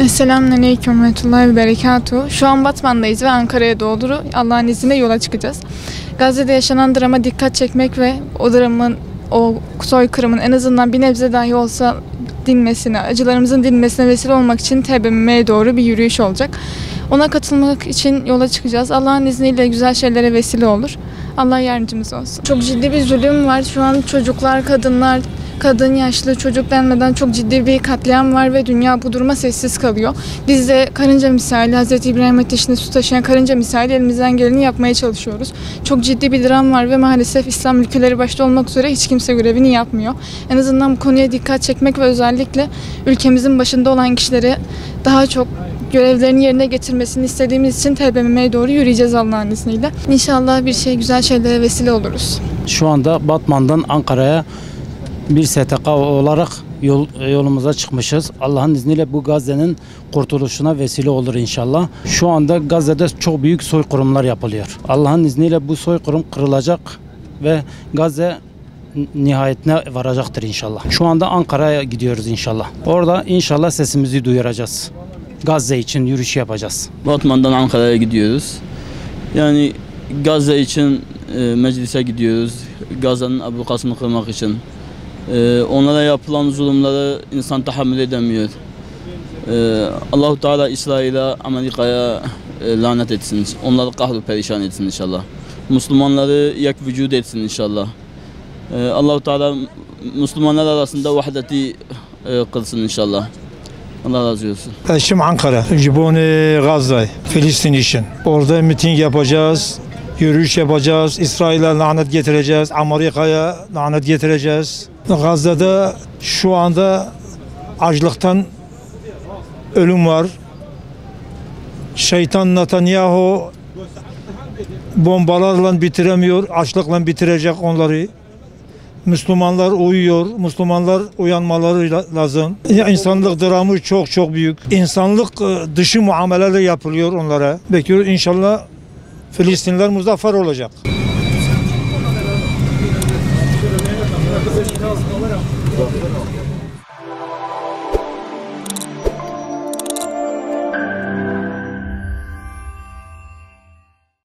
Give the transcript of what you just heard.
Selamünaleyküm ve rahmetullahi ve berekatuhu. Şu an Batman'dayız ve Ankara'ya doğru Allah'ın izniyle yola çıkacağız. Gazze'de yaşanan drama dikkat çekmek ve o dramın, o soykırımın en azından bir nebze dahi olsa dinmesine, acılarımızın dinmesine vesile olmak için TBMM'ye doğru bir yürüyüş olacak. Ona katılmak için yola çıkacağız. Allah'ın izniyle güzel şeylere vesile olur. Allah yardımcımız olsun. Çok ciddi bir zulüm var. Şu an çocuklar, kadınlar, kadın, yaşlı, çocuk denmeden çok ciddi bir katliam var ve dünya bu duruma sessiz kalıyor. Biz de karınca misali, Hz. İbrahim ateşinde su taşıyan karınca misali elimizden geleni yapmaya çalışıyoruz. Çok ciddi bir dram var ve maalesef İslam ülkeleri başta olmak üzere hiç kimse görevini yapmıyor. En azından bu konuya dikkat çekmek ve özellikle ülkemizin başında olan kişilere daha çok görevlerini yerine getirmesini istediğimiz için TBMM'ye doğru yürüyeceğiz Allah'ın izniyle. İnşallah güzel şeylere vesile oluruz. Şu anda Batman'dan Ankara'ya bir STK olarak yolumuza çıkmışız. Allah'ın izniyle bu Gazze'nin kurtuluşuna vesile olur inşallah. Şu anda Gazze'de çok büyük soykırımlar yapılıyor. Allah'ın izniyle bu soykırım kırılacak ve Gazze nihayetine varacaktır inşallah. Şu anda Ankara'ya gidiyoruz inşallah. Orada inşallah sesimizi duyuracağız. Gazze için yürüyüş yapacağız. Batman'dan Ankara'ya gidiyoruz. Yani Gazze için meclise gidiyoruz. Gazze'nin ablukasını kırmak için. Onlara yapılan zulümleri insan tahammül edemiyor. Allah-u Teala İsrail'e, Amerika'ya lanet etsin. Onları kahru perişan etsin inşallah. Müslümanları yak vücud etsin inşallah. Allah-u Teala Müslümanlar arasında vahdeti kılsın inşallah. Allah razı olsun. Eşim Ankara, Ciboni Gazze, Filistin için. Orada miting yapacağız, yürüyüş yapacağız, İsrail'e lanet getireceğiz, Amerika'ya lanet getireceğiz. Gazze'de şu anda açlıktan ölüm var. Şeytan Netanyahu bombalarla bitiremiyor, açlıkla bitirecek onları. Müslümanlar uyuyor, Müslümanlar uyanmaları lazım. İnsanlık dramı çok büyük. İnsanlık dışı muameleler yapılıyor onlara. Bekliyoruz inşallah Filistinler muzaffer olacak.